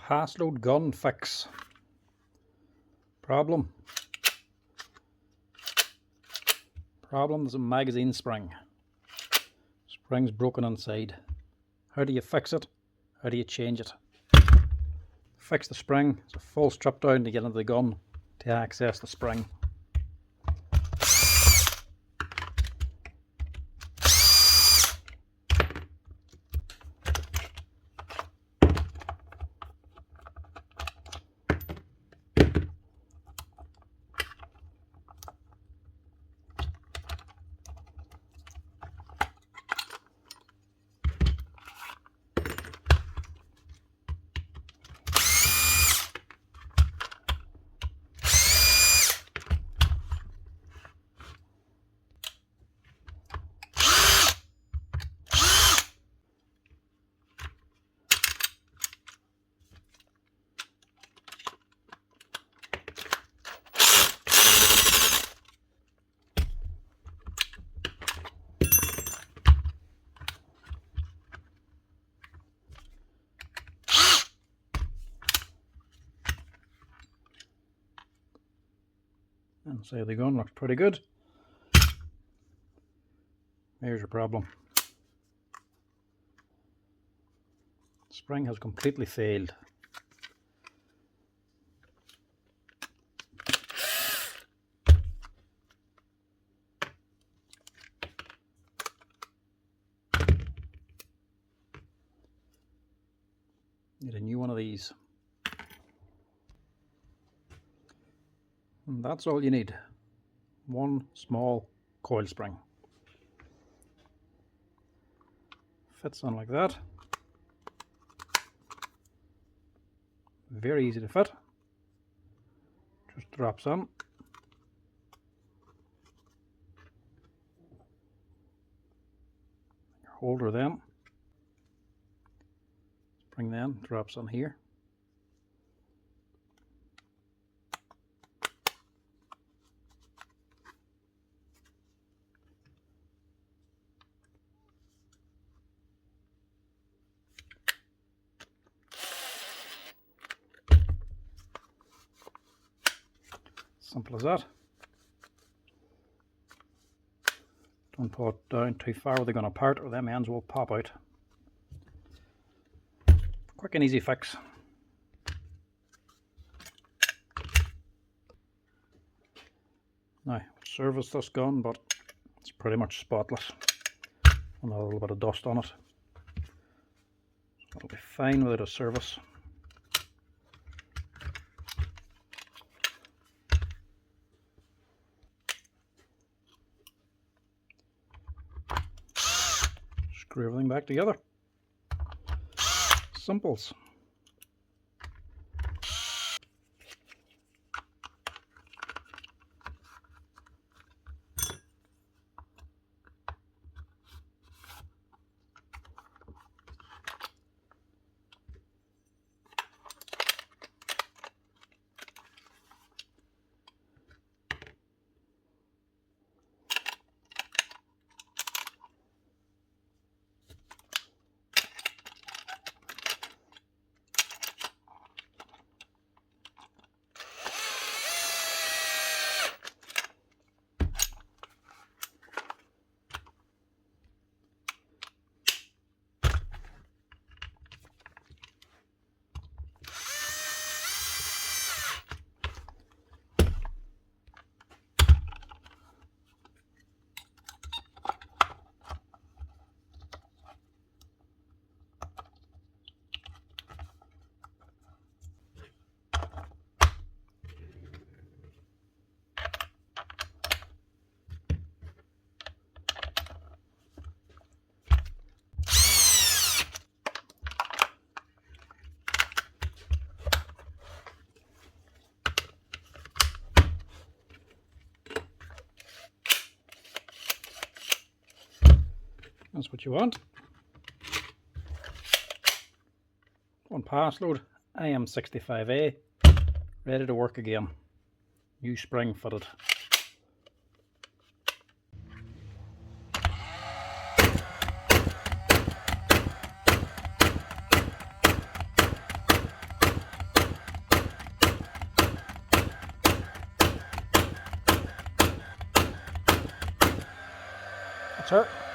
Paslode gun fix. Problem. There's a magazine spring. Spring's broken inside. How do you fix it? How do you change it? Fix the spring. It's a full strip down to get into the gun to access the spring. And so the gun looks pretty good. Here's your problem. Spring has completely failed. Need a new one of these. And that's all you need. One small coil spring. Fits on like that. Very easy to fit. Just drops on. Your holder then. Spring then drops on here. Simple as that. Don't pull it down too far where they're going to part or them ends will pop out. Quick and easy fix. Now, service this gun, but it's pretty much spotless. And a little bit of dust on it. So it'll be fine without a service. Screw everything back together. Simples. That's what you want. One paslode, IM65A, ready to work again. New spring fitted. Sir.